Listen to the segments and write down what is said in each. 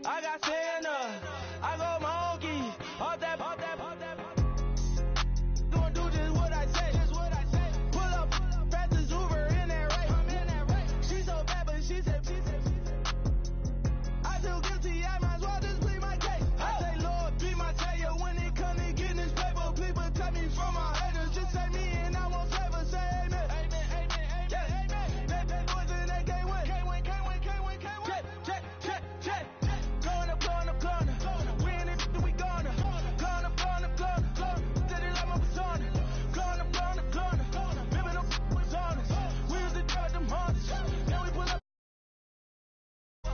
I got Santa, I go monkey, all that. Gonna do just what I say, Pull up, fastest Uber in that race. She so bad, but she said. I feel guilty, I might as well just plead my case. I say, Lord, be my savior when it comes to getting this paper. People tell me from my haters, just say me and I won't favor. Say amen. That boys in that can't win. Check. Going up. We in it, we gonna. Going up. Did it like my persona. Going up. Living the was honest. We used to judge them hardest. Now we pull up.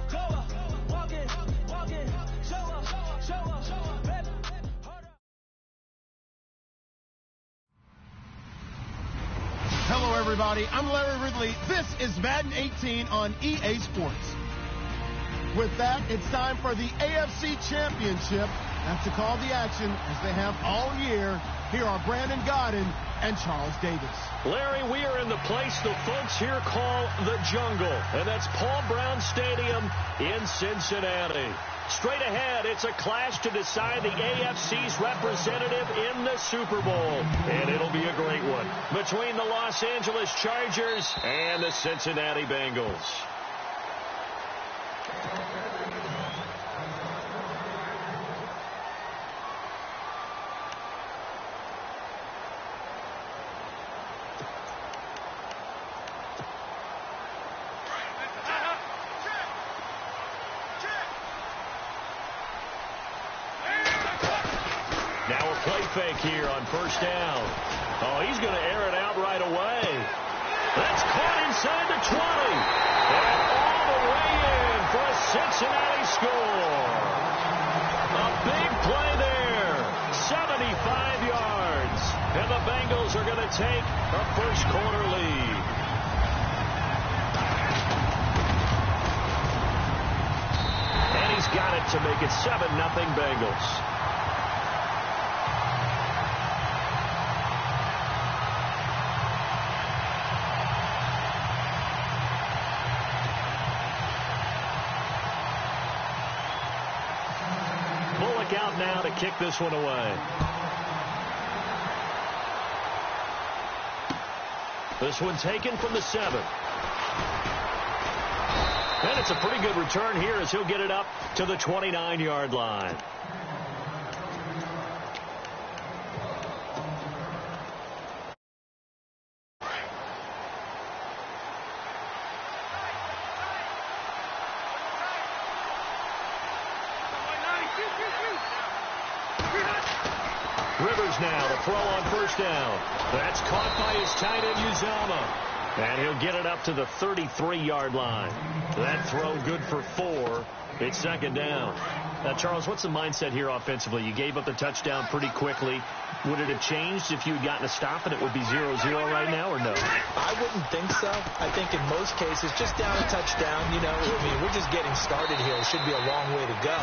Go up, walking. Show up. Baby, hold up. Hello, everybody. I'm Larry Ridley. This is Madden 18 on EA Sports. With that, it's time for the AFC Championship. That's to call the action, as they have all year. Here are Brandon Godden and Charles Davis. Larry, we are in the place the folks here call the Jungle, and that's Paul Brown Stadium in Cincinnati. Straight ahead, it's a clash to decide the AFC's representative in the Super Bowl. And it'll be a great one between the Los Angeles Chargers and the Cincinnati Bengals. Now a play fake here on first down. Oh, he's going to air it out right away. That's caught inside the 20. And all the way in for a Cincinnati score. A big play there. 75 yards. And the Bengals are going to take a first quarter lead. And he's got it to make it 7-0 Bengals. Out now to kick this one away. This one taken from the 7. And it's a pretty good return here as he'll get it up to the 29-yard line. Rivers now to throw on first down. That's caught by his tight end, Uzomah. And he'll get it up to the 33-yard line. That throw good for 4. It's second down. Now, Charles, what's the mindset here offensively? You gave up the touchdown pretty quickly. Would it have changed if you had gotten a stop and it would be 0-0 right now, or no? I wouldn't think so. I think in most cases, just down a touchdown, I mean, we're just getting started here. It should be a long way to go.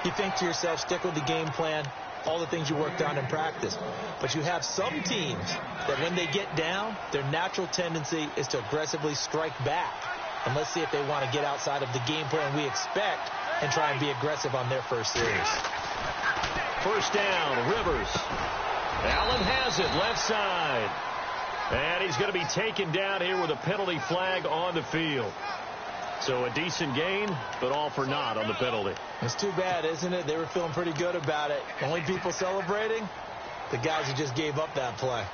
You think to yourself, stick with the game plan, all the things you worked on in practice. But you have some teams that when they get down, their natural tendency is to aggressively strike back. And let's see if they want to get outside of the game plan we expect and try and be aggressive on their first series. First down, Rivers. Allen has it, left side. And he's going to be taken down here with a penalty flag on the field. So a decent gain, but all for naught on the penalty. It's too bad, isn't it? They were feeling pretty good about it. Only people celebrating, the guys who just gave up that play.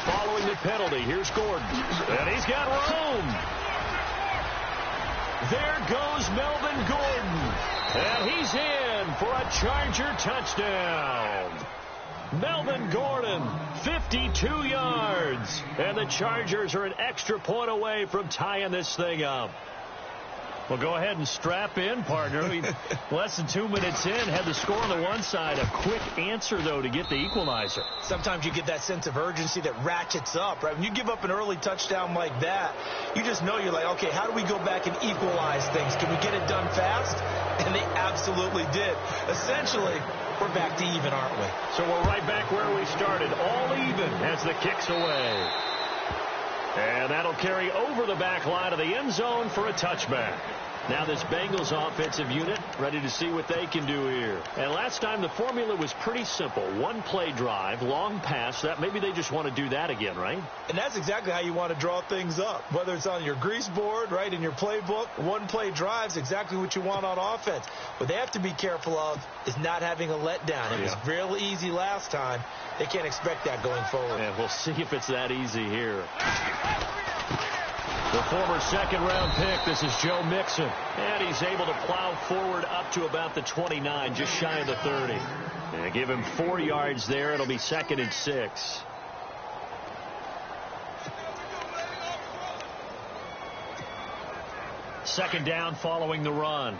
Following the penalty, here's Gordon. And he's got room. There goes Melvin Gordon. And he's in for a Charger touchdown. Melvin Gordon, 52 yards. And the Chargers are an extra point away from tying this thing up. Well, go ahead and strap in, partner. Less than 2 minutes in, had the score on the one side. A quick answer, though, to get the equalizer. Sometimes you get that sense of urgency that ratchets up, right? When you give up an early touchdown like that, you just know you're like, okay, how do we go back and equalize things? Can we get it done fast? And they absolutely did. Essentially, we're back to even, aren't we? So we're right back where we started, all even as the kick's away. And that'll carry over the back line of the end zone for a touchback. Now this Bengals offensive unit ready to see what they can do here. And last time the formula was pretty simple. One play drive, long pass. That maybe they just want to do that again, right? And that's exactly how you want to draw things up. Whether it's on your grease board, right, in your playbook, one play drive's exactly what you want on offense. What they have to be careful of is not having a letdown. It was real easy last time. They can't expect that going forward. And we'll see if it's that easy here. The former second-round pick, this is Joe Mixon. And he's able to plow forward up to about the 29, just shy of the 30. And give him 4 yards there. It'll be 2nd and 6. Second down following the run.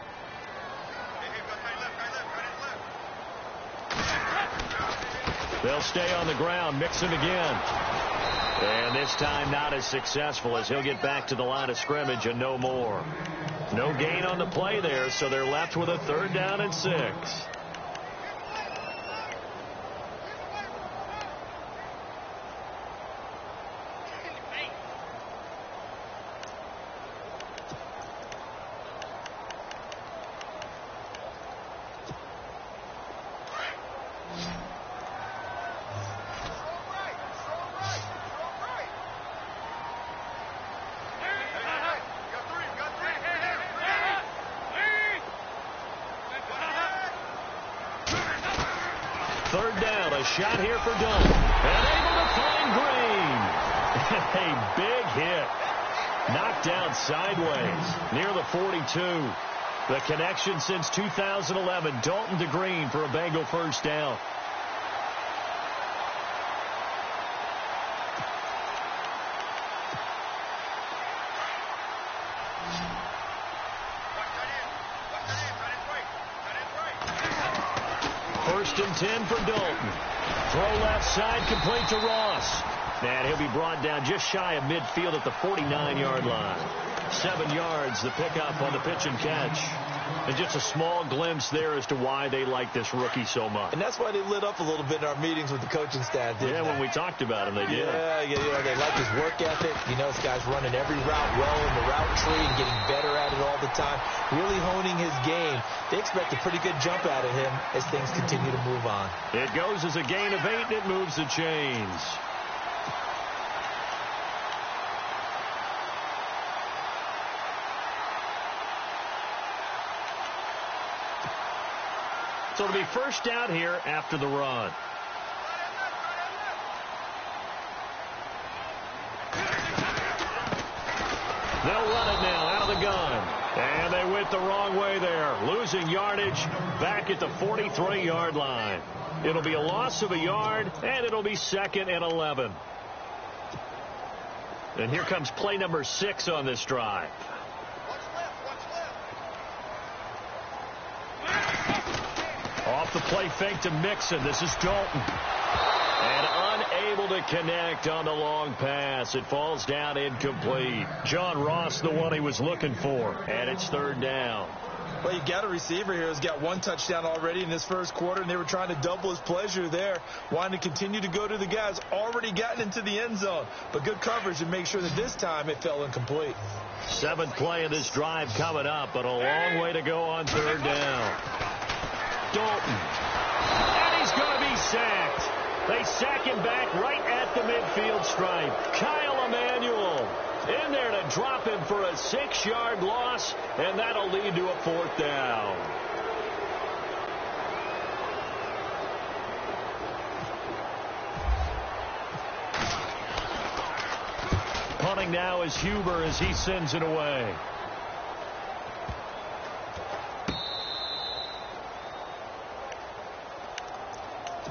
They'll stay on the ground. Mixon again. And this time not as successful as he'll get back to the line of scrimmage and no more. No gain on the play there, so they're left with a 3rd down and 6. Third down, a shot here for Dalton. And able to find Green. A big hit. Knocked down sideways near the 42. The connection since 2011. Dalton to Green for a Bengal first down. First and 10 for Dalton. Throw left side, complete to Ross. And he'll be brought down just shy of midfield at the 49-yard line. 7 yards, the pickup on the pitch and catch. And just a small glimpse there as to why they like this rookie so much. And that's why they lit up a little bit in our meetings with the coaching staff, didn't they? When we talked about him, they did. Yeah, they like his work ethic. You know, this guy's running every route well in the route tree and getting better at it all the time. Really honing his game. They expect a pretty good jump out of him as things continue to move on. It goes as a gain of 8, and it moves the chains. So it'll be first down here after the run. They'll run it now out of the gun. And they went the wrong way there. Losing yardage back at the 43-yard line. It'll be a loss of a yard, and it'll be 2nd and 11. And here comes play number 6 on this drive. Off the play fake to Mixon. This is Dalton. And unable to connect on the long pass. It falls down incomplete. John Ross, the one he was looking for. And it's 3rd down. Well, you got a receiver here who's got 1 touchdown already in this first quarter, and they were trying to double his pleasure there, wanting to continue to go to the guys already gotten into the end zone. But good coverage to make sure that this time it fell incomplete. 7th play of this drive coming up, but a long way to go on 3rd down. Dalton. And he's going to be sacked. They sack him back right at the midfield stripe. Kyle Emanuel in there to drop him for a 6-yard loss, and that'll lead to a 4th down. Punting now is Huber as he sends it away.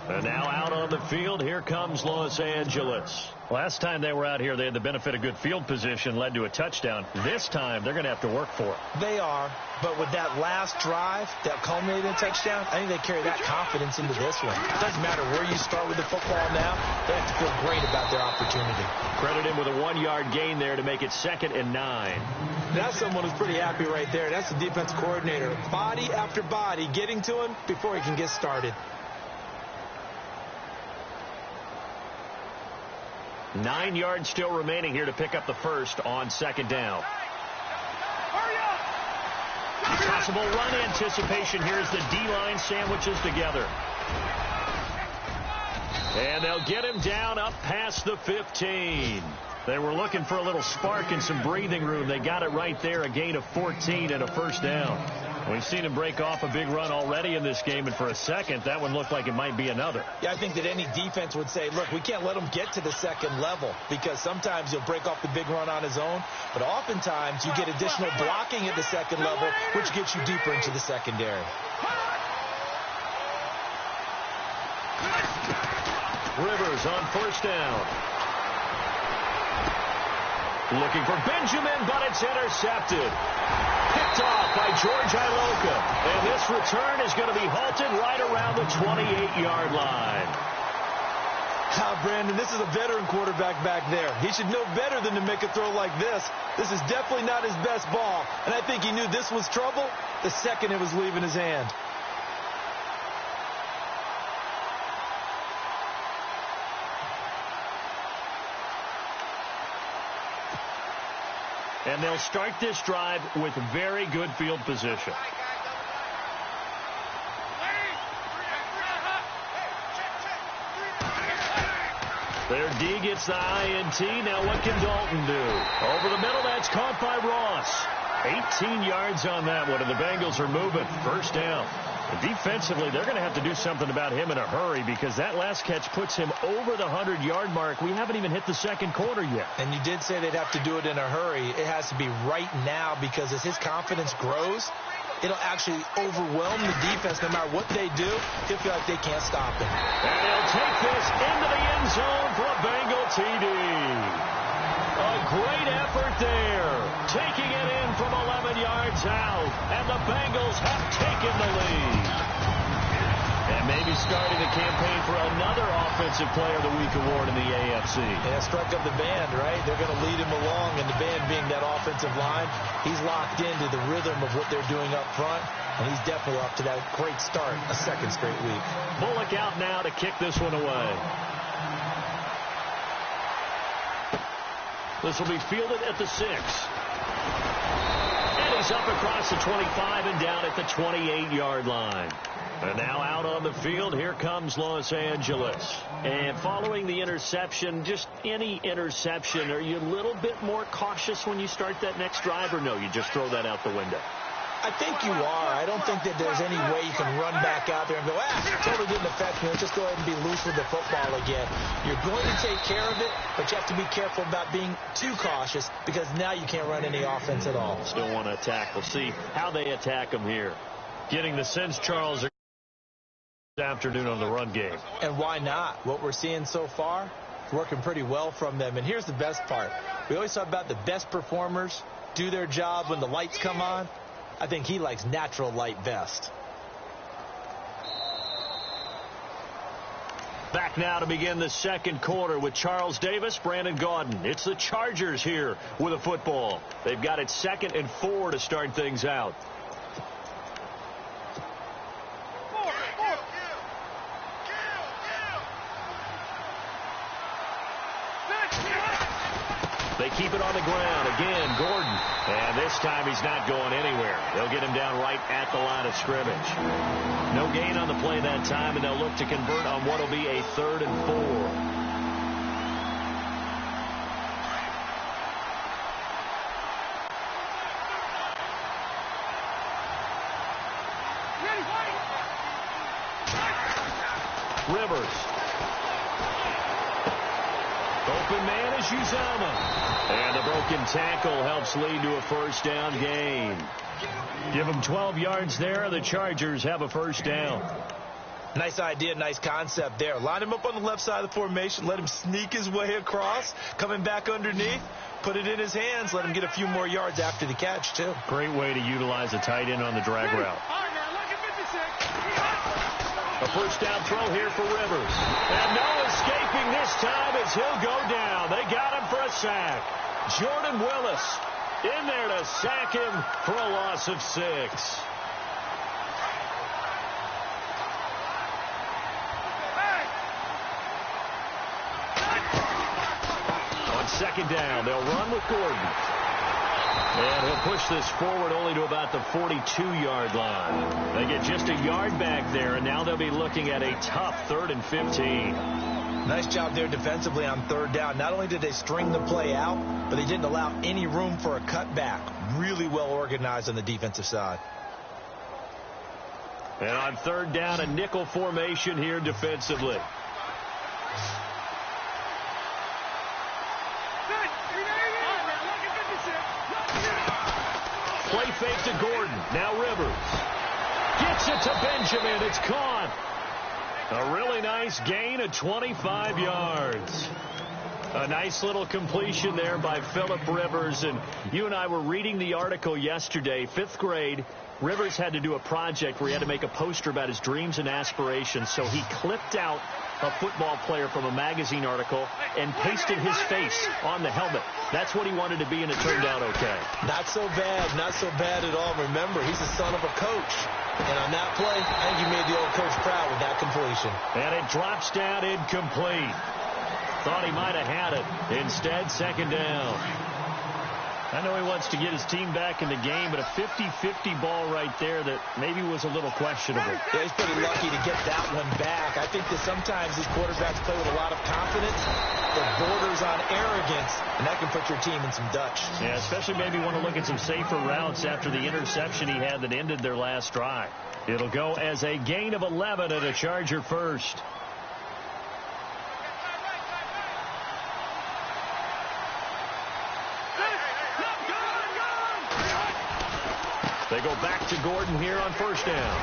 And now out on the field, here comes Los Angeles. Last time they were out here, they had the benefit of good field position, led to a touchdown. This time, they're going to have to work for it. They are, but with that last drive that culminated in a touchdown, I think they carry that confidence into this one. It doesn't matter where you start with the football now. They have to feel great about their opportunity. Credit him with a 1-yard gain there to make it 2nd and 9. That's someone who's pretty happy right there. That's the defense coordinator. Body after body getting to him before he can get started. 9 yards still remaining here to pick up the first on second down. Possible run anticipation here as the D-line sandwiches together. And they'll get him down up past the 15. They were looking for a little spark and some breathing room. They got it right there, a gain of 14 and a first down. We've seen him break off a big run already in this game, and for a second, that one looked like it might be another. Yeah, I think that any defense would say, look, we can't let him get to the second level, because sometimes he'll break off the big run on his own, but oftentimes you get additional blocking at the second level, which gets you deeper into the secondary. Rivers on first down. Looking for Benjamin, but it's intercepted. Picked off by George Iloka. And this return is going to be halted right around the 28-yard line. Brandon, this is a veteran quarterback back there. He should know better than to make a throw like this. This is definitely not his best ball. And I think he knew this was trouble the second it was leaving his hand. And they'll start this drive with very good field position. Their D gets the INT. Now what can Dalton do? Over the middle, that's caught by Ross. 18 yards on that one, and the Bengals are moving. First down. Defensively, they're going to have to do something about him in a hurry, because that last catch puts him over the 100-yard mark. We haven't even hit the second quarter yet. And you did say they'd have to do it in a hurry. It has to be right now, because as his confidence grows, it'll actually overwhelm the defense. No matter what they do, he'll feel like they can't stop him. And he'll take this into the end zone for a Bengal TD. A great effort there, taking it in from 11 yards out, and the Bengals have taken the lead. And maybe starting a campaign for another Offensive Player of the Week award in the AFC. Yeah, strike up the band, right? They're going to lead him along, and the band being that offensive line, he's locked into the rhythm of what they're doing up front, and he's definitely off to that great start, a second straight week. Bullock out now to kick this one away. This will be fielded at the 6. And he's up across the 25 and down at the 28-yard line. And now out on the field, here comes Los Angeles. And following the interception, just any interception, are you a little bit more cautious when you start that next drive, or no, you just throw that out the window? I think you are. I don't think that there's any way you can run back out there and go, totally didn't affect me. Let's just go ahead and be loose with the football again. You're going to take care of it, but you have to be careful about being too cautious, because now you can't run any offense at all. Still want to attack. We'll see how they attack them here. Getting the sense, Charles, this afternoon on the run game. And why not? What we're seeing so far, working pretty well from them. And here's the best part. We always talk about the best performers do their job when the lights come on. I think he likes natural light best. Back now to begin the second quarter with Charles Davis, Brandon Gaudin. It's the Chargers here with a football. They've got it 2nd and 4 to start things out. They keep it on the ground. Again, Gordon. And this time he's not going anywhere. They'll get him down right at the line of scrimmage. No gain on the play that time, and they'll look to convert on what will be a 3rd and 4. Rivers. Open man is Uzama. And the broken tackle helps lead to a first down gain. Give them 12 yards there. The Chargers have a first down. Nice idea, nice concept there. Line him up on the left side of the formation. Let him sneak his way across. Coming back underneath. Put it in his hands. Let him get a few more yards after the catch, too. Great way to utilize a tight end on the drag route. A first down throw here for Rivers. And no escaping this time as he'll go down. They got him for a sack. Jordan Willis in there to sack him for a loss of 6. second down. They'll run with Gordon. And he'll push this forward only to about the 42-yard line. They get just a yard back there, and now they'll be looking at a tough 3rd and 15. Nice job there defensively on 3rd down. Not only did they string the play out, but they didn't allow any room for a cutback. Really well organized on the defensive side. And on 3rd down, a nickel formation here defensively. Play fake to Gordon. Now Rivers. Gets it to Benjamin. It's caught. A really nice gain of 25 yards. A nice little completion there by Phillip Rivers. And you and I were reading the article yesterday, 5th grade. Rivers had to do a project where he had to make a poster about his dreams and aspirations. So he clipped out a football player from a magazine article and pasted his face on the helmet. That's what he wanted to be, and it turned out okay. Not so bad. Not so bad at all. Remember, he's the son of a coach. And on that play, I think you made the old coach proud with that completion. And it drops down incomplete. Thought he might have had it. Instead, 2nd down. I know he wants to get his team back in the game, but a 50-50 ball right there that maybe was a little questionable. Yeah, he's pretty lucky to get that one back. I think that sometimes these quarterbacks play with a lot of confidence that borders on arrogance, and that can put your team in some Dutch. Yeah, especially maybe want to look at some safer routes after the interception he had that ended their last drive. It'll go as a gain of 11 and a Charger first. They go back to Gordon here on 1st down.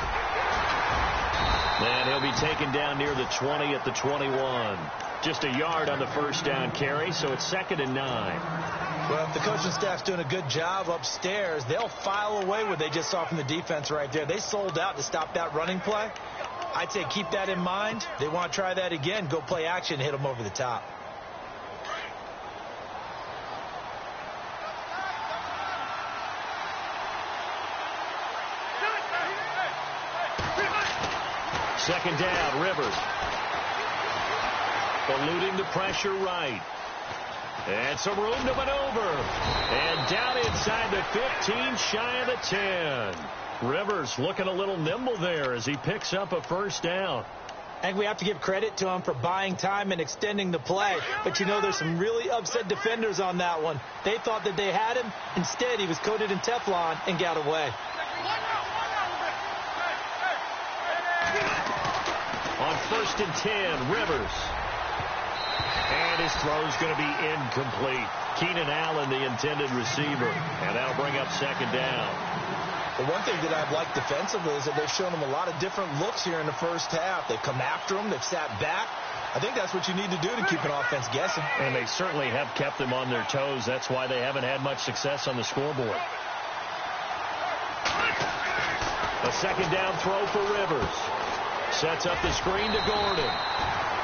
And he'll be taken down near the 20 at the 21. Just a yard on the 1st down carry, so it's 2nd and 9. Well, if the coaching staff's doing a good job upstairs, they'll file away what they just saw from the defense right there. They sold out to stop that running play. I'd say keep that in mind. They want to try that again. Go play action and hit them over the top. Second down, Rivers. Eluding the pressure right. And some room to maneuver. And down inside the 15, shy of the 10. Rivers looking a little nimble there as he picks up a 1st down. I think we have to give credit to him for buying time and extending the play. But, you know, there's some really upset defenders on that one. They thought that they had him. Instead, he was coated in Teflon and got away. On 1st and 10, Rivers. And his throw's going to be incomplete. Keenan Allen, the intended receiver. And that'll bring up 2nd down. The one thing that I've liked defensively is that they've shown him a lot of different looks here in the 1st half. They've come after him. They've sat back. I think that's what you need to do to keep an offense guessing. And they certainly have kept them on their toes. That's why they haven't had much success on the scoreboard. A 2nd down throw for Rivers. Sets up the screen to Gordon.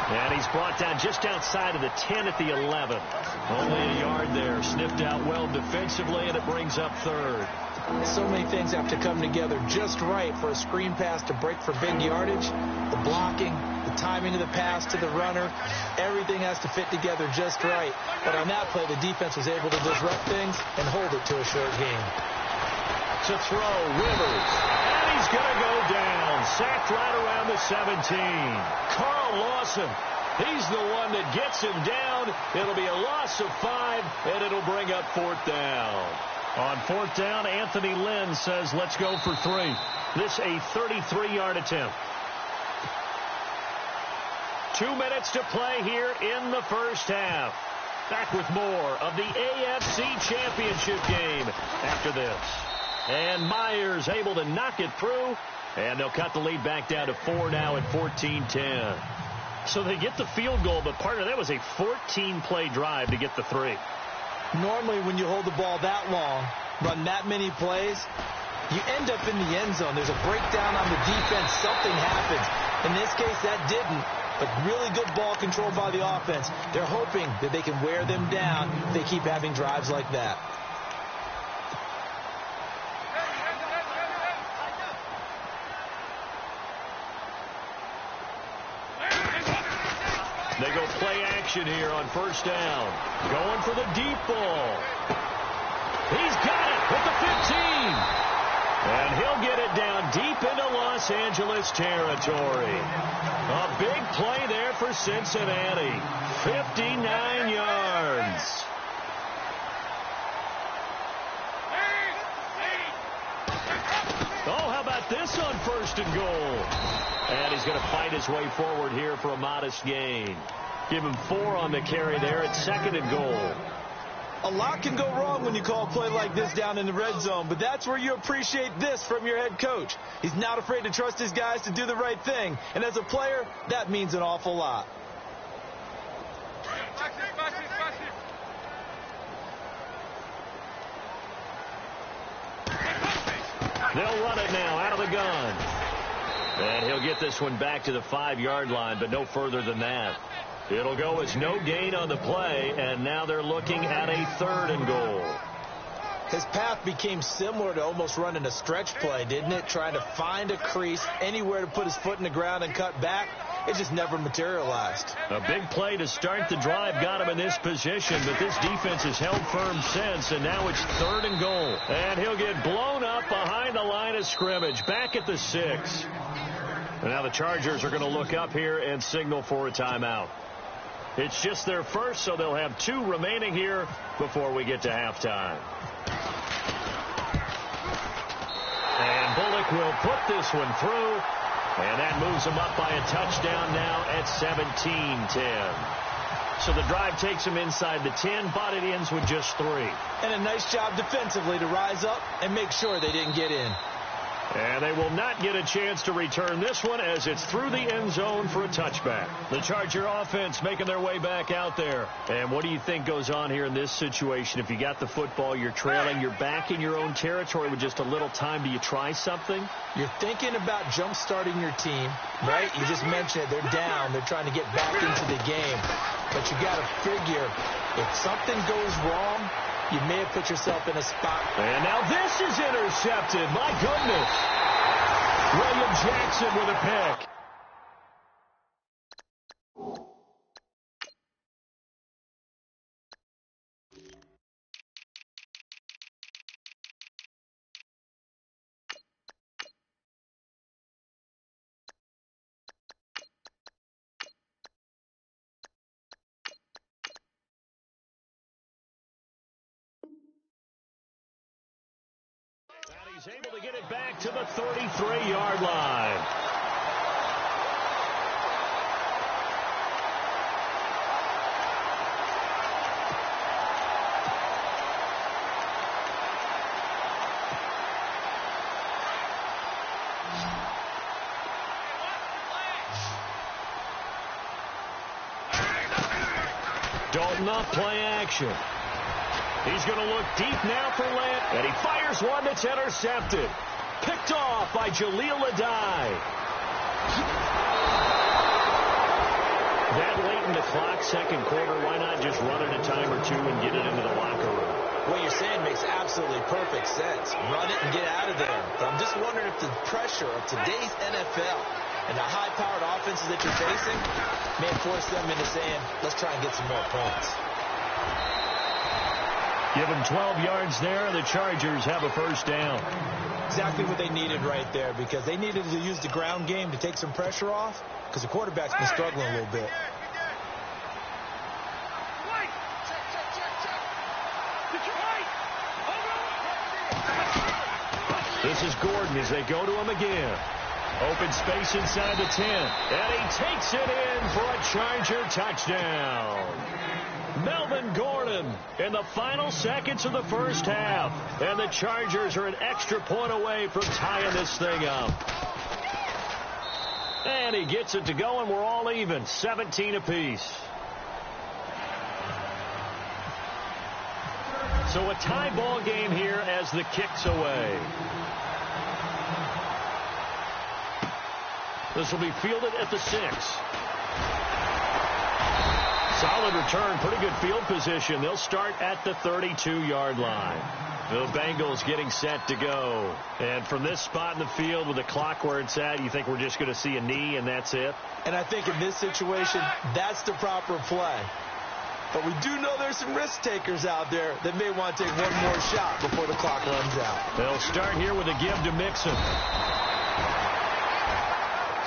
And he's brought down just outside of the 10 at the 11. Only a yard there. Sniffed out well defensively, and it brings up 3rd. So many things have to come together just right for a screen pass to break for big yardage. The blocking, the timing of the pass to the runner, everything has to fit together just right. But on that play, the defense was able to disrupt things and hold it to a short game. To throw, Rivers. And he's going to go down. Sacked right around the 17. Carl Lawson. He's the one that gets him down. It'll be a loss of 5, and it'll bring up 4th down. On 4th down, Anthony Lynn says, let's go for 3. This a 33-yard attempt. 2 minutes to play here in the 1st half. Back with more of the AFC Championship game after this. And Myers able to knock it through. And they'll cut the lead back down to 4 now at 14-10. So they get the field goal, but partner, that was a 14-play drive to get the 3. Normally, when you hold the ball that long, run that many plays, you end up in the end zone. There's a breakdown on the defense. Something happens. In this case, that didn't. But really good ball control by the offense. They're hoping that they can wear them down if they keep having drives like that. They go play action here on first down. Going for the deep ball. He's got it at the 15. And he'll get it down deep into Los Angeles territory. A big play there for Cincinnati. 59 yards. Oh, how about this on first and goal? And he's going to fight his way forward here for a modest gain. Give him 4 on the carry there at second and goal. A lot can go wrong when you call a play like this down in the red zone, but that's where you appreciate this from your head coach. He's not afraid to trust his guys to do the right thing, and as a player, that means an awful lot. They'll run it now out of the gun. And he'll get this one back to the 5-yard line, but no further than that. It'll go as no gain on the play, and now they're looking at a third and goal. His path became similar to almost running a stretch play, didn't it? Trying to find a crease, anywhere to put his foot in the ground and cut back. It just never materialized. A big play to start the drive got him in this position, but this defense has held firm since, and now it's third and goal. And he'll get blown up behind the line of scrimmage, back at the 6. And now the Chargers are going to look up here and signal for a timeout. It's just their first, so they'll have 2 remaining here before we get to halftime. And Bullock will put this one through, and that moves them up by a touchdown now at 17-10. So the drive takes them inside the 10, but it ends with just 3. And a nice job defensively to rise up and make sure they didn't get in. And they will not get a chance to return this one as it's through the end zone for a touchback. The Charger offense making their way back out there. And what do you think goes on here in this situation? If you got the football, you're trailing, you're back in your own territory with just a little time. Do you try something? You're thinking about jump-starting your team, right? You just mentioned it. They're down. They're trying to get back into the game. But you got to figure if something goes wrong, you may have put yourself in a spot. And now this is intercepted. My goodness. William Jackson with a pick. He's able to get it back to the 33-yard line. Dalton up, play action. He's going to look deep now for Lant, and he fires one that's intercepted. Picked off by Jaleel Adai. That late in the clock, second quarter, why not just run it a time or 2 and get it into the locker room? What you're saying makes absolutely perfect sense. Run it and get out of there. But I'm just wondering if the pressure of today's NFL and the high-powered offenses that you're facing may force them into saying, let's try and get some more points. Give them 12 yards there, and the Chargers have a first down. Exactly what they needed right there, because they needed to use the ground game to take some pressure off, because the quarterback's been struggling a little bit. This is Gordon as they go to him again. Open space inside the 10, and he takes it in for a Charger touchdown. Melvin Gordon in the final seconds of the first half. And the Chargers are an extra point away from tying this thing up. And he gets it to go, and we're all even, 17 apiece. So a tie ball game here as the kick's away. This will be fielded at the 6. So Solid return, pretty good field position. They'll start at the 32-yard line. The Bengals getting set to go. And from this spot in the field with the clock where it's at, you think we're just going to see a knee and that's it? And I think in this situation, that's the proper play. But we do know there's some risk takers out there that may want to take one more shot before the clock runs out. They'll start here with a give to Mixon.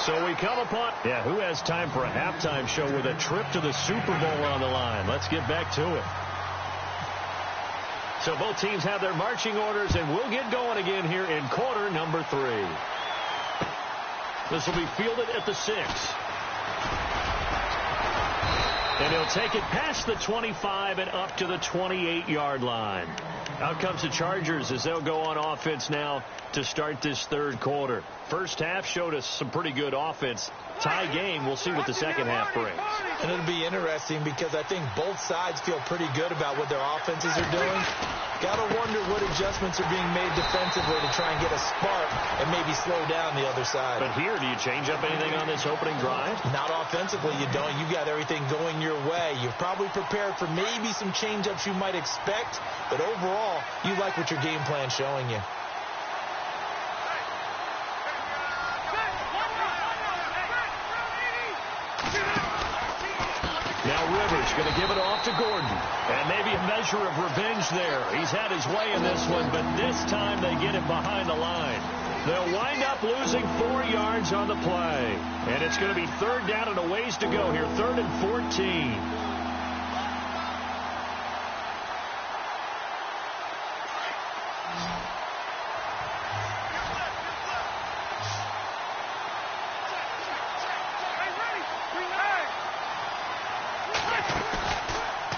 So we come upon, who has time for a halftime show with a trip to the Super Bowl on the line? Let's get back to it. So both teams have their marching orders, and we'll get going again here in quarter number 3. This will be fielded at the 6. And he'll take it past the 25 and up to the 28-yard line. Out comes the Chargers as they'll go on offense now to start this third quarter. First half showed us some pretty good offense. Tie game. We'll see what the second half brings. And it'll be interesting because I think both sides feel pretty good about what their offenses are doing. Got to wonder what adjustments are being made defensively to try and get a spark and maybe slow down the other side. But here, do you change up anything on this opening drive? Not offensively, you don't. You got everything going your way. You're probably prepared for maybe some change-ups you might expect, but overall, you like what your game plan's showing you. Now Rivers going to give it off to Gordon. And maybe a measure of revenge there. He's had his way in this one, but this time they get it behind the line. They'll wind up losing 4 yards on the play. And it's going to be third down and a ways to go here. 3rd and 14.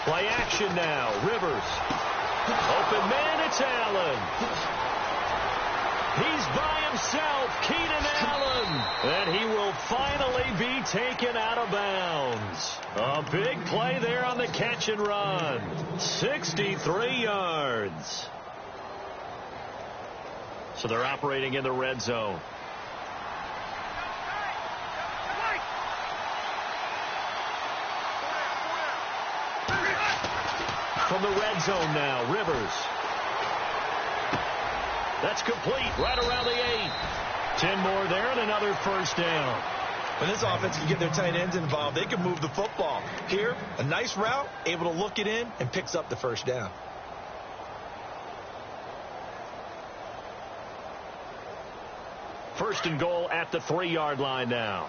Play action now. Rivers. Open man, it's Allen. He's by himself. Keenan Allen. And he will finally be taken out of bounds. A big play there on the catch and run. 63 yards. So they're operating in the red zone. From the red zone now, Rivers. That's complete right around the 8. 10 more there and another first down. When this offense can get their tight ends involved, they can move the football. Here, a nice route, able to look it in, and picks up the first down. First and goal at the 3-yard line now.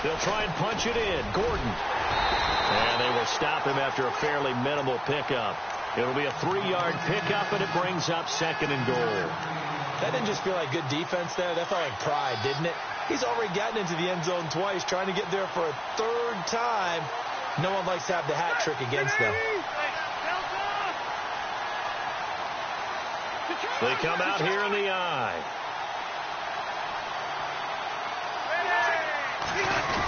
They'll try and punch it in. Gordon. And they will stop him after a fairly minimal pickup. It'll be a 3-yard pickup, and it brings up 2nd and goal. That didn't just feel like good defense there. That felt like pride, didn't it? He's already gotten into the end zone twice, trying to get there for a 3rd time. No one likes to have the hat trick against them. They come out here in the eye.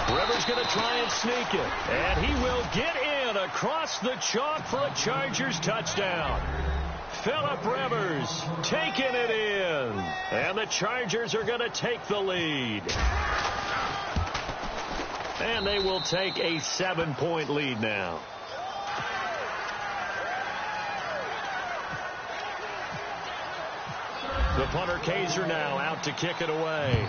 Rivers going to try and sneak it. And he will get in across the chalk for a Chargers touchdown. Phillip Rivers taking it in. And the Chargers are going to take the lead. And they will take a 7-point lead now. The punter Kaiser now out to kick it away.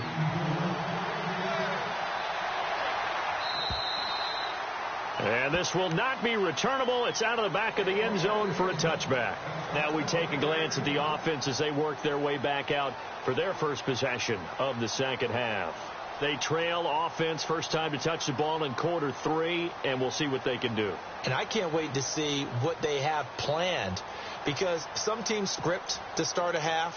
And this will not be returnable. It's out of the back of the end zone for a touchback. Now we take a glance at the offense as they work their way back out for their first possession of the second half. They trail offense, first time to touch the ball in quarter 3, and we'll see what they can do. And I can't wait to see what they have planned, because some teams script to start a half.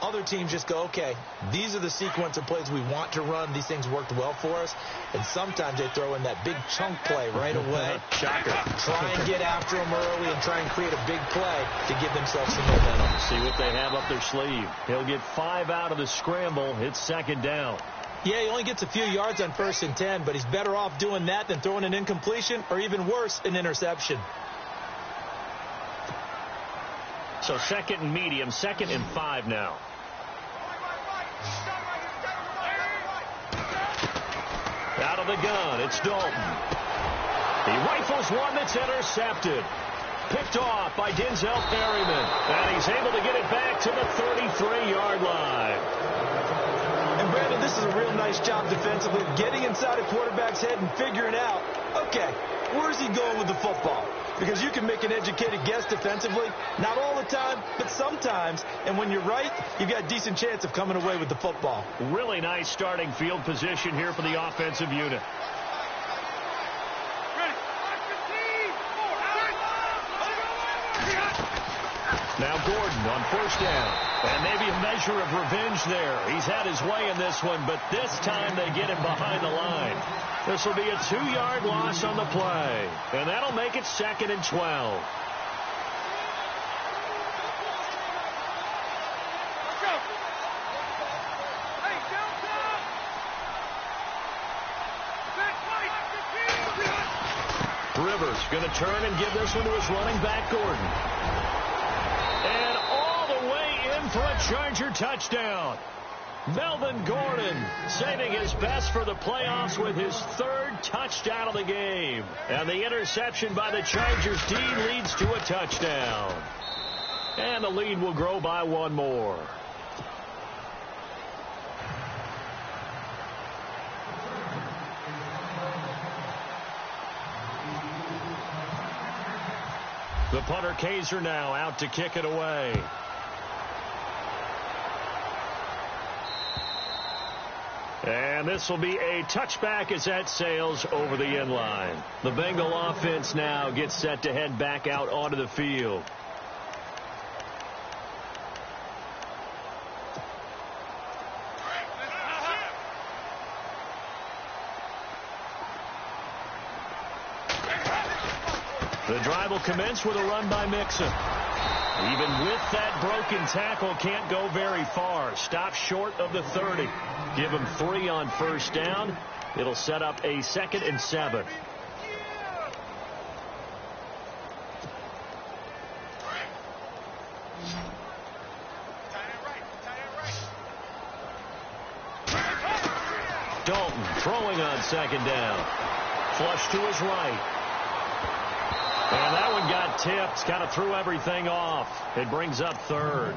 Other teams just go, okay, these are the sequence of plays we want to run. These things worked well for us. And sometimes they throw in that big chunk play right away. Shocker. Try and get after them early and try and create a big play to give themselves some momentum. See what they have up their sleeve. He'll get 5 out of the scramble. It's 2nd down. Yeah, he only gets a few yards on 1st and 10, but he's better off doing that than throwing an incompletion or even worse, an interception. So 2nd and medium, 2nd and 5 now. the gun. It's Dalton. He rifles one that's intercepted. Picked off by Denzel Perryman. And he's able to get it back to the 33-yard line. And, Brandon, this is a real nice job defensively, getting inside a quarterback's head and figuring out, okay, where's he going with the football? Because you can make an educated guess defensively. Not all the time, but sometimes. And when you're right, you've got a decent chance of coming away with the football. Really nice starting field position here for the offensive unit. Now Gordon on first down. And maybe a measure of revenge there. He's had his way in this one, but this time they get him behind the line. This will be a 2-yard loss on the play. And that'll make it 2nd and 12. Rivers going to turn and give this one to his running back, Gordon. And all the way in for a Charger touchdown. Melvin Gordon saving his best for the playoffs with his 3rd touchdown of the game. And the interception by the Chargers D leads to a touchdown. And the lead will grow by 1 more. The punter Kaiser now out to kick it away. And this will be a touchback as that sails over the end line. The Bengal offense now gets set to head back out onto the field. The drive will commence with a run by Mixon. Even with that broken tackle, can't go very far. Stop short of the 30. Give him 3 on first down. It'll set up a 2nd and 7. Dalton throwing on 2nd down. Flush to his right. And that one got tipped. Kind of threw everything off. It brings up 3rd.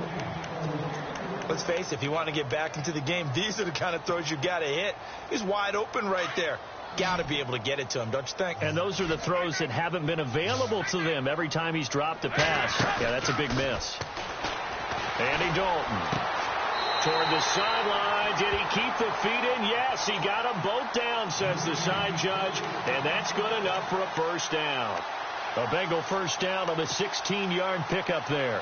Let's face it, if you want to get back into the game, these are the kind of throws you got to hit. He's wide open right there. Got to be able to get it to him, don't you think? And those are the throws that haven't been available to them every time he's dropped a pass. Yeah, that's a big miss. Andy Dalton toward the sideline. Did he keep the feet in? Yes, he got them both down, says the side judge. And that's good enough for a first down. A Bengal first down on the 16-yard pickup there.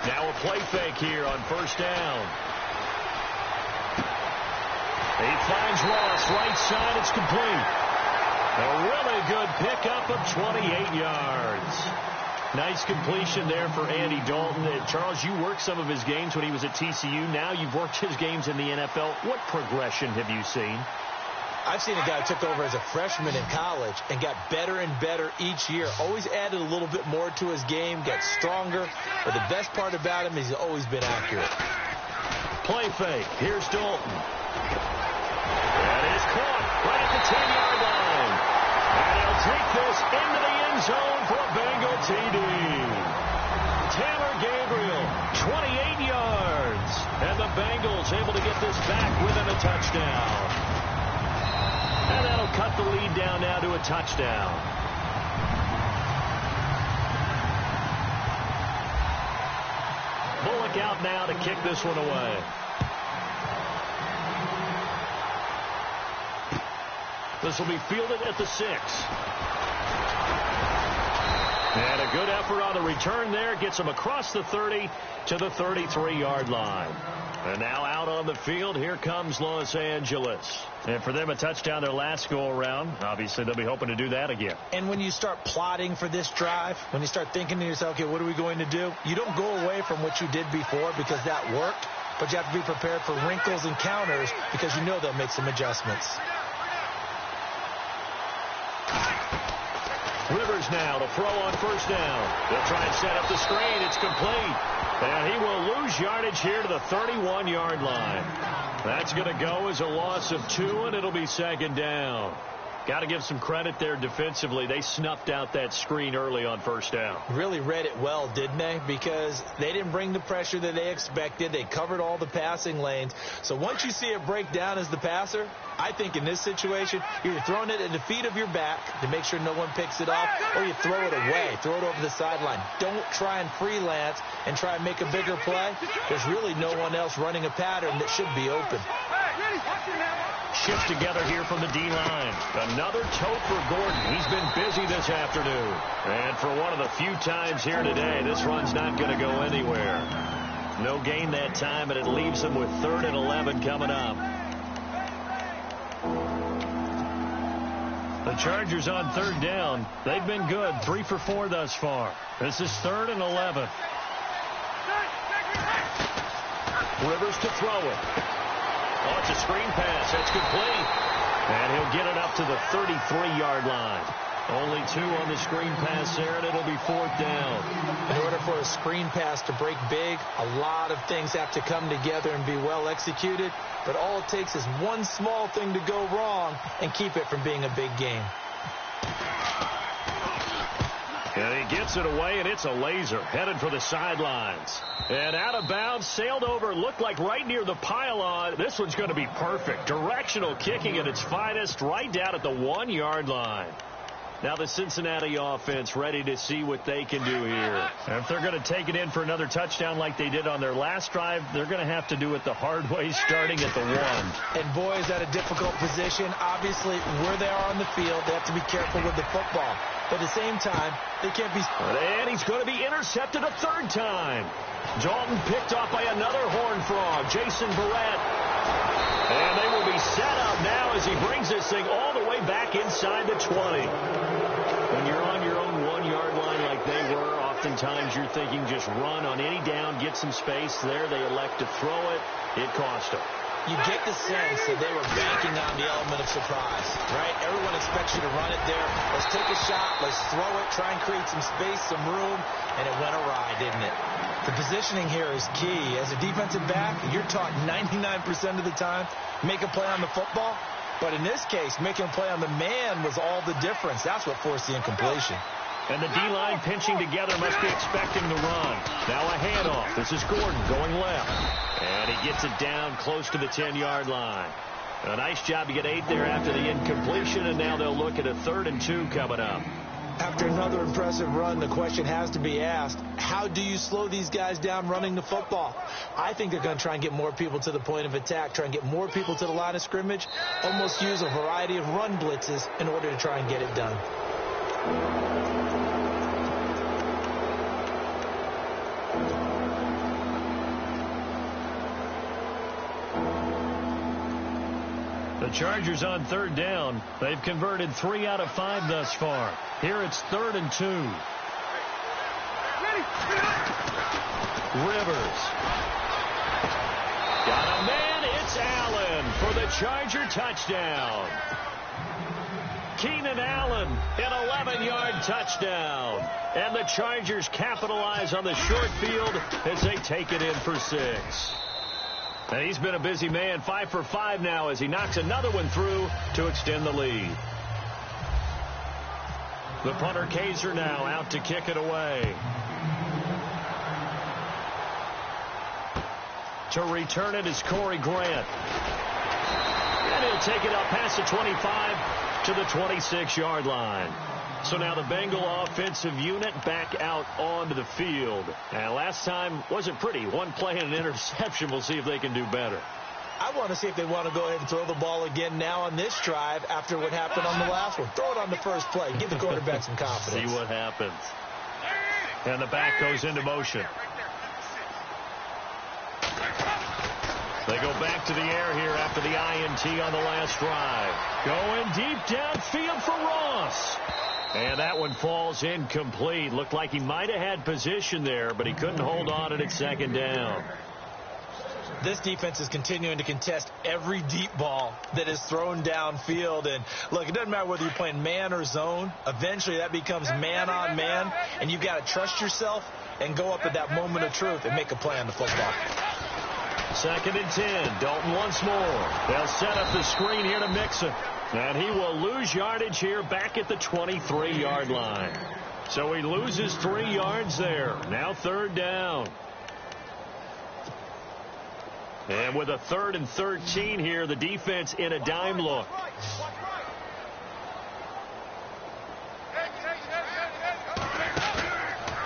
Now a play fake here on first down. He finds Ross right side. It's complete. A really good pickup of 28 yards. Nice completion there for Andy Dalton. Charles, you worked some of his games when he was at TCU. Now you've worked his games in the NFL. What progression have you seen? I've seen a guy who took over as a freshman in college and got better and better each year. Always added a little bit more to his game, got stronger. But the best part about him is he's always been accurate. Play fake. Here's Dalton. That is caught right at the 10-yard line. And he'll take this into the end zone for a Bengal TD. Taylor Gabriel, 28 yards. And the Bengals able to get this back within a touchdown. And that'll cut the lead down now to a touchdown. Bullock out now to kick this one away. This will be fielded at the 6. And a good effort on the return there. Gets him across the 30 to the 33-yard line. And now out on the field, here comes Los Angeles. And for them, a touchdown their last go-around. Obviously, they'll be hoping to do that again. And when you start plotting for this drive, when you start thinking to yourself, okay, what are we going to do? You don't go away from what you did before because that worked, but you have to be prepared for wrinkles and counters because you know they'll make some adjustments. Rivers now to throw on first down. They'll try and set up the screen. It's complete. And he will lose yardage here to the 31-yard line. That's going to go as a loss of 2, and it'll be second down. Got to give some credit there defensively. They snuffed out that screen early on first down. Really read it well, didn't they? Because they didn't bring the pressure that they expected. They covered all the passing lanes. So once you see it break down as the passer, I think in this situation, you're throwing it at the feet of your back to make sure no one picks it off, or you throw it away, throw it over the sideline. Don't try and freelance and try and make a bigger play. There's really no one else running a pattern that should be open. Shift together here from the D-line. Another tote for Gordon. He's been busy this afternoon. And for one of the few times here today, this run's not going to go anywhere. No gain that time, and it leaves them with 3rd and 11 coming up. The Chargers on 3rd down. They've been good. 3 for 4 thus far. This is 3rd and 11. Rivers to throw it. Oh, it's a screen pass. That's complete. And he'll get it up to the 33-yard line. Only 2 on the screen pass there, and it'll be 4th down. In order for a screen pass to break big, a lot of things have to come together and be well executed. But all it takes is one small thing to go wrong and keep it from being a big game. And he gets it away, and it's a laser headed for the sidelines. And out of bounds, sailed over, looked like right near the pylon. This one's going to be perfect. Directional kicking at its finest, right down at the 1-yard line. Now the Cincinnati offense ready to see what they can do here. And if they're going to take it in for another touchdown like they did on their last drive, they're going to have to do it the hard way, starting at the 1. And boy, is that a difficult position. Obviously, where they are on the field, they have to be careful with the football. But at the same time, they can't be... And he's going to be intercepted a 3rd time. Dalton picked off by another Horned Frog, Jason Verrett. And they will be set up now as he brings this thing all the way back inside the 20. When you're on your own 1-yard line like they were, oftentimes you're thinking just run on any down, get some space. There they elect to throw it. It cost them. You get the sense that they were banking on the element of surprise, right? Everyone expects you to run it there. Let's take a shot. Let's throw it. Try and create some space, some room. And it went awry, didn't it? The positioning here is key. As a defensive back, you're taught 99% of the time, make a play on the football. But in this case, making a play on the man was all the difference. That's what forced the incompletion. And the D-line pinching together must be expecting the run. Now a handoff. This is Gordon going left. And he gets it down close to the 10-yard line. A nice job to get 8 there after the incompletion, and now they'll look at a 3rd and 2 coming up. After another impressive run, the question has to be asked, how do you slow these guys down running the football? I think they're going to try and get more people to the point of attack, try and get more people to the line of scrimmage, almost use a variety of run blitzes in order to try and get it done. The Chargers on 3rd down. They've converted 3 out of 5 thus far. Here it's 3rd and 2. Rivers. Got a man. It's Allen for the Charger touchdown. Keenan Allen, an 11-yard touchdown. And the Chargers capitalize on the short field as they take it in for 6. And he's been a busy man, 5 for 5 now as he knocks another one through to extend the lead. The punter Kaiser now out to kick it away. To return it is Corey Grant. And he'll take it up past the 25 to the 26-yard line. So now the Bengal offensive unit back out onto the field. And last time wasn't pretty. One play and an interception. We'll see if they can do better. I want to see if they want to go ahead and throw the ball again now on this drive after what happened on the last one. Throw it on the first play. Give the quarterback some confidence. See what happens. And the back goes into motion. They go back to the air here after the INT on the last drive. Going deep downfield for Ross. And that one falls incomplete. Looked like he might have had position there, but he couldn't hold on at 2nd down. This defense is continuing to contest every deep ball that is thrown downfield. And, look, it doesn't matter whether you're playing man or zone. Eventually, that becomes man on man, and you've got to trust yourself and go up at that moment of truth and make a play on the football. 2nd and 10. Dalton once more. They'll set up the screen here to Mixon. And he will lose yardage here back at the 23-yard line. So he loses 3 yards there. Now 3rd down. And with a 3rd and 13 here, the defense in a dime look.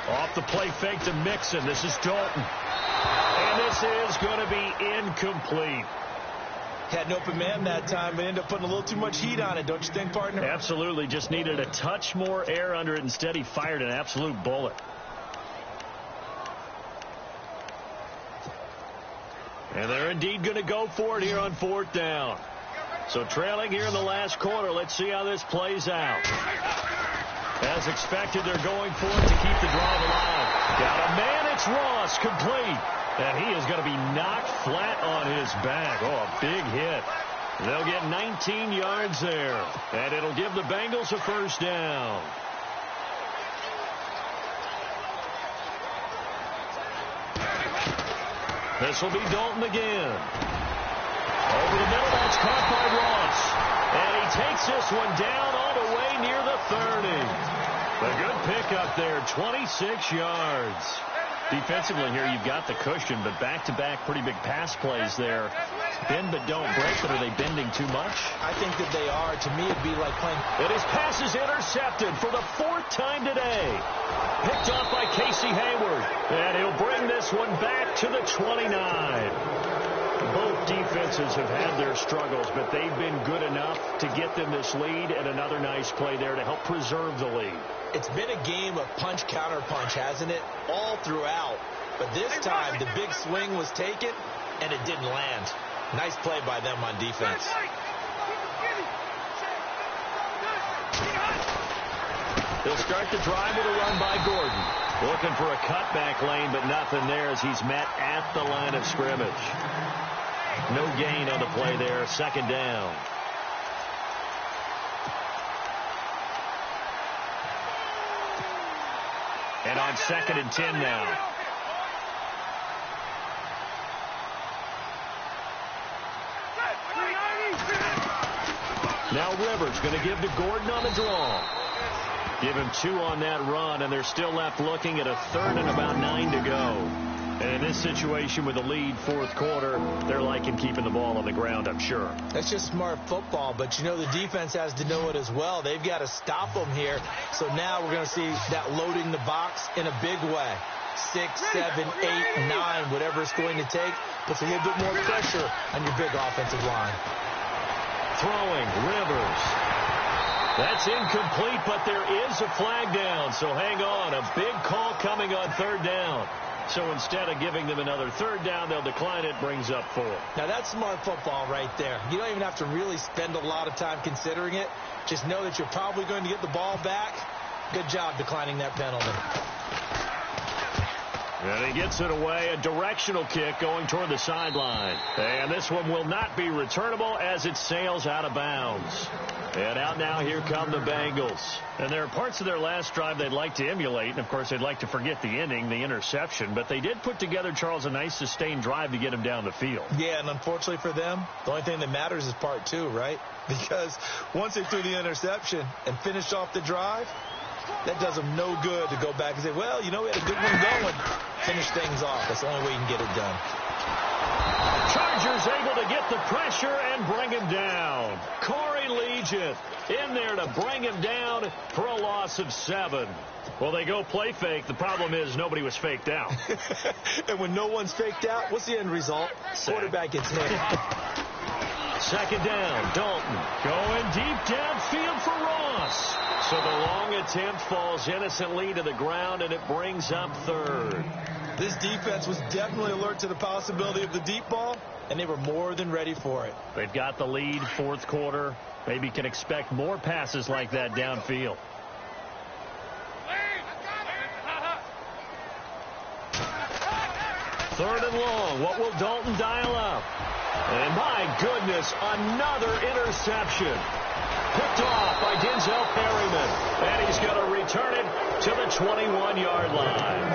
Off the play fake to Mixon. This is Dalton. And this is going to be incomplete. Had an open man that time, but ended up putting a little too much heat on it, don't you think, partner? Absolutely. Just needed a touch more air under it. Instead, he fired an absolute bullet. And they're indeed going to go for it here on 4th down. So trailing here in the last quarter. Let's see how this plays out. As expected, they're going for it to keep the drive alive. Got a man. It's Ross. Complete. And he is going to be knocked flat on his back. Oh, a big hit. They'll get 19 yards there. And it'll give the Bengals a 1st down. This will be Dalton again. Over the middle, that's caught by Ross. And he takes this one down all the way near the 30. A good pickup there, 26 yards. Defensively here, you've got the cushion, but back-to-back pretty big pass plays there. Bend but don't break, but are they bending too much? I think that they are. To me, it'd be like playing. And his pass is intercepted for the 4th time today. Picked off by Casey Hayward. And he'll bring this one back to the 29. Both defenses have had their struggles, but they've been good enough to get them this lead, and another nice play there to help preserve the lead. It's been a game of punch-counter-punch, hasn't it? All throughout. But this time, the big swing was taken, and it didn't land. Nice play by them on defense. They'll start the drive with a run by Gordon. Looking for a cutback lane, but nothing there as he's met at the line of scrimmage. No gain on the play there. 2nd down. And on 2nd and 10 now. Now Rivers going to give to Gordon on the draw. Give him 2 on that run, and they're still left looking at a 3rd and about 9 to go. And in this situation with the lead 4th quarter, they're liking keeping the ball on the ground, I'm sure. That's just smart football, but you know the defense has to know it as well. They've got to stop them here. So now we're going to see that loading the box in a big way. 6, 7, 8, 9, whatever it's going to take, puts a little bit more pressure on your big offensive line. Throwing, Rivers. That's incomplete, but there is a flag down, so hang on. A big call coming on 3rd down. So instead of giving them another 3rd down, they'll decline it, brings up 4. Now that's smart football right there. You don't even have to really spend a lot of time considering it. Just know that you're probably going to get the ball back. Good job declining that penalty. And he gets it away, a directional kick going toward the sideline. And this one will not be returnable as it sails out of bounds. And out now, here come the Bengals. And there are parts of their last drive they'd like to emulate. And, of course, they'd like to forget the inning, the interception. But they did put together, Charles, a nice sustained drive to get him down the field. Yeah, and unfortunately for them, the only thing that matters is part 2, right? Because once they threw the interception and finished off the drive, that does them no good to go back and say, well, you know, we had a good one going. Finish things off. That's the only way you can get it done. Chargers able to get the pressure and bring him down. Corey Legion in there to bring him down for a loss of 7. Well, they go play fake. The problem is nobody was faked out. And when no one's faked out, what's the end result? Quarterback gets hit. 2nd down, Dalton going deep downfield for Ross. So the long attempt falls innocently to the ground, and it brings up 3rd. This defense was definitely alert to the possibility of the deep ball, and they were more than ready for it. They've got the lead, 4th quarter. Maybe can expect more passes like that downfield. 3rd and long. What will Dalton dial up? And my goodness, another interception. Picked off by Denzel Perryman. And he's going to return it to the 21-yard line.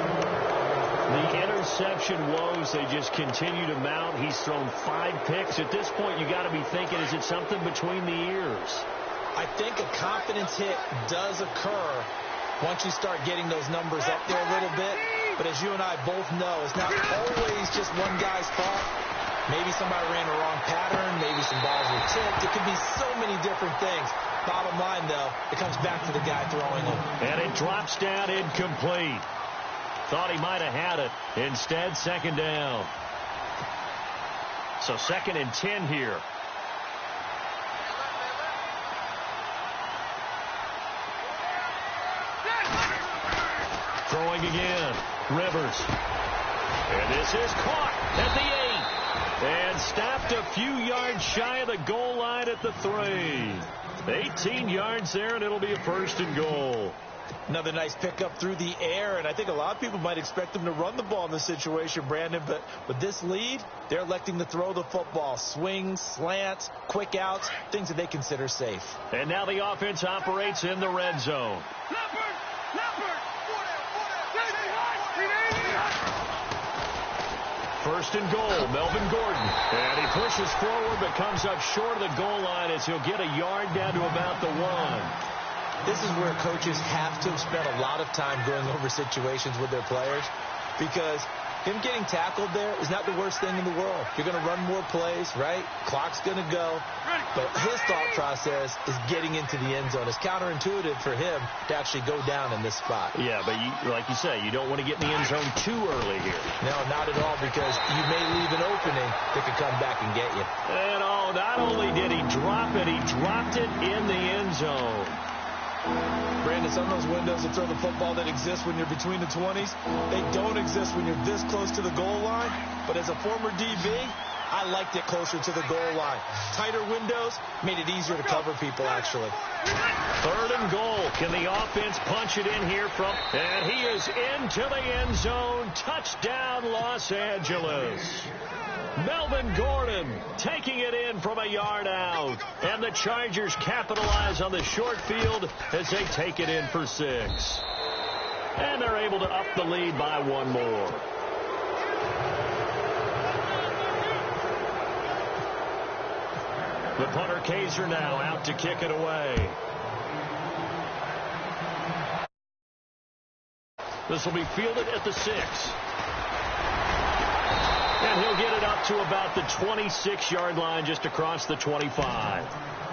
The interception woes, they just continue to mount. He's thrown 5 picks. At this point, you got to be thinking, is it something between the ears? I think a confidence hit does occur once you start getting those numbers up there a little bit. But as you and I both know, it's not always just one guy's fault. Maybe somebody ran the wrong pattern. Maybe some balls were tipped. It could be so many different things. Bottom line, though, it comes back to the guy throwing them. And it drops down incomplete. Thought he might have had it. Instead, 2nd down. So 2nd and 10 here. Throwing again. Rivers. And this is caught at the 8. And stopped a few yards shy of the goal line at the 3. 18 yards there, and it'll be a 1st and goal. Another nice pickup through the air, and I think a lot of people might expect them to run the ball in this situation, Brandon, but with this lead, they're electing to throw the football. Swings, slants, quick outs, things that they consider safe. And now the offense operates in the red zone. First and goal, Melvin Gordon. And he pushes forward but comes up short of the goal line as he'll get a yard down to about the 1. This is where coaches have to have spent a lot of time going over situations with their players, because him getting tackled there is not the worst thing in the world. You're going to run more plays, right? Clock's going to go. But his thought process is getting into the end zone. It's counterintuitive for him to actually go down in this spot. Yeah, but like you say, you don't want to get in the end zone too early here. No, not at all, because you may leave an opening that could come back and get you. And not only did he drop it, he dropped it in the end zone. Brandon, some of those windows to throw the football that exist when you're between the 20s, they don't exist when you're this close to the goal line. But as a former DB, I liked it closer to the goal line. Tighter windows made it easier to cover people, actually. 3rd and goal. Can the offense punch it in here from? And he is into the end zone. Touchdown, Los Angeles. Melvin Gordon taking it in from a yard out. And the Chargers capitalize on the short field as they take it in for 6. And they're able to up the lead by 1 more. The punter Kaiser now out to kick it away. This will be fielded at the 6. And he'll get it up to about the 26-yard line, just across the 25.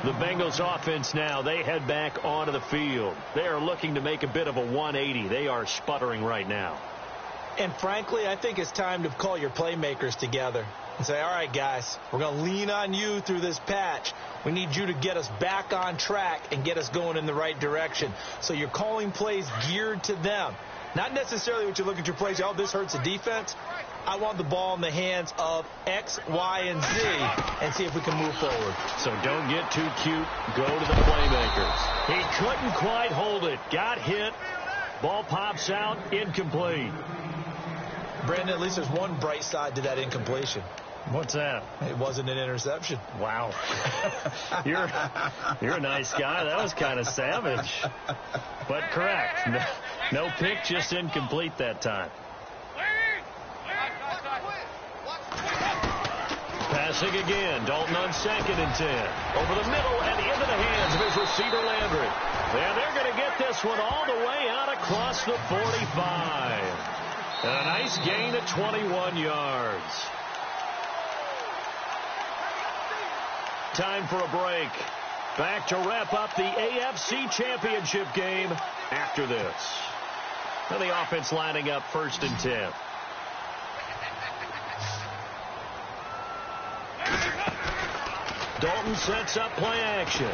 The Bengals offense now, they head back onto the field. They are looking to make a bit of a 180. They are sputtering right now. And frankly, I think it's time to call your playmakers together and say, all right, guys, we're going to lean on you through this patch. We need you to get us back on track and get us going in the right direction. So you're calling plays geared to them. Not necessarily what you look at your plays, oh, this hurts the defense. I want the ball in the hands of X, Y, and Z and see if we can move forward. So don't get too cute. Go to the playmakers. He couldn't quite hold it. Got hit. Ball pops out. Incomplete. Brandon, at least there's one bright side to that incompletion. What's that? It wasn't an interception. Wow. You're a nice guy. That was kind of savage. But correct. No pick, just incomplete that time. Passing again. Dalton on 2nd and 10. Over the middle and into the hands of his receiver, Landry. And they're going to get this one all the way out across the 45. And a nice gain of 21 yards. Time for a break. Back to wrap up the AFC Championship game after this. And the offense lining up 1st and 10. Dalton sets up play action.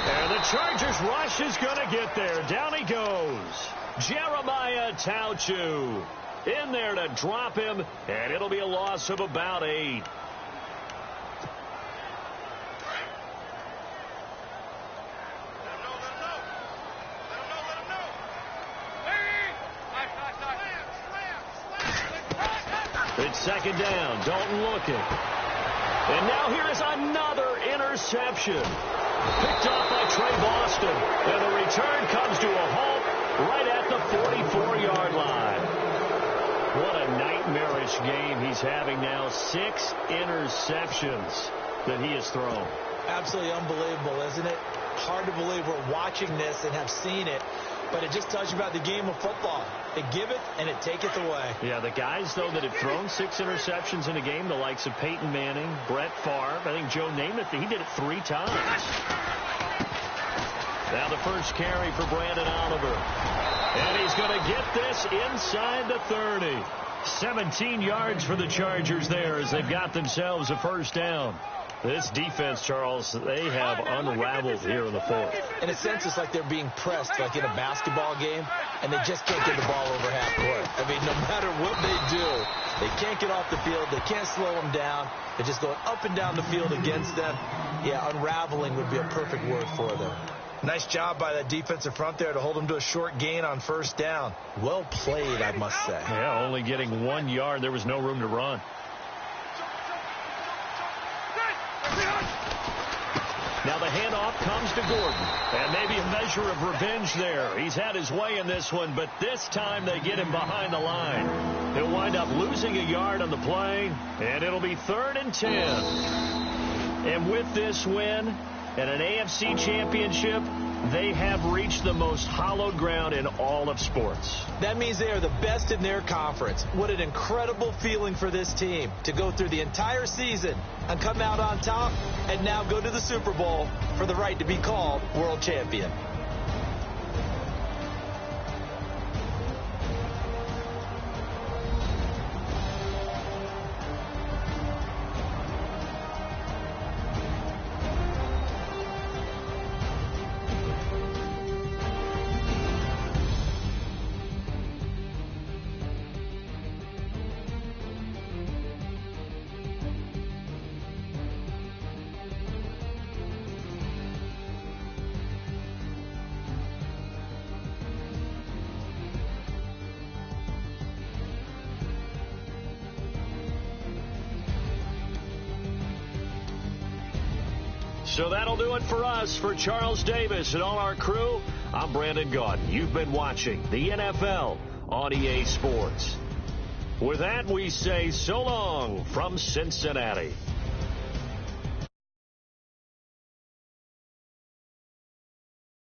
And the Chargers rush is going to get there. Down he goes. Jeremiah Tauchu in there to drop him, and it'll be a loss of about 8. It's second down. Dalton looking. And now here is another interception. Picked off by Trey Boston. And the return comes to a halt right at the 44-yard line. What a nightmarish game he's having now. 6 interceptions that he has thrown. Absolutely unbelievable, isn't it? Hard to believe we're watching this and have seen it. But it just tells you about the game of football. They give it and it take it away. Yeah, the guys, though, that have thrown 6 interceptions in a game, the likes of Peyton Manning, Brett Favre, I think Joe Namath, he did it 3 times. Now the first carry for Brandon Oliver. And he's going to get this inside the 30. 17 yards for the Chargers there as they've got themselves a first down. This defense, Charles, they have unraveled here in the fourth. In a sense, it's like they're being pressed, like in a basketball game, and they just can't get the ball over half court. I mean, no matter what they do, they can't get off the field. They can't slow them down. They're just going up and down the field against them. Yeah, unraveling would be a perfect word for them. Nice job by that defensive front there to hold them to a short gain on first down. Well played, I must say. Yeah, only getting 1 yard. There was no room to run. Now the handoff comes to Gordon. And maybe a measure of revenge there. He's had his way in this one, but this time they get him behind the line. He'll wind up losing a yard on the play, and it'll be 3rd and 10. And with this win and an AFC championship, they have reached the most hallowed ground in all of sports. That means they are the best in their conference. What an incredible feeling for this team to go through the entire season and come out on top and now go to the Super Bowl for the right to be called world champion. So that'll do it for us. For Charles Davis and all our crew, I'm Brandon Gaudin. You've been watching the NFL on EA Sports. With that, we say so long from Cincinnati.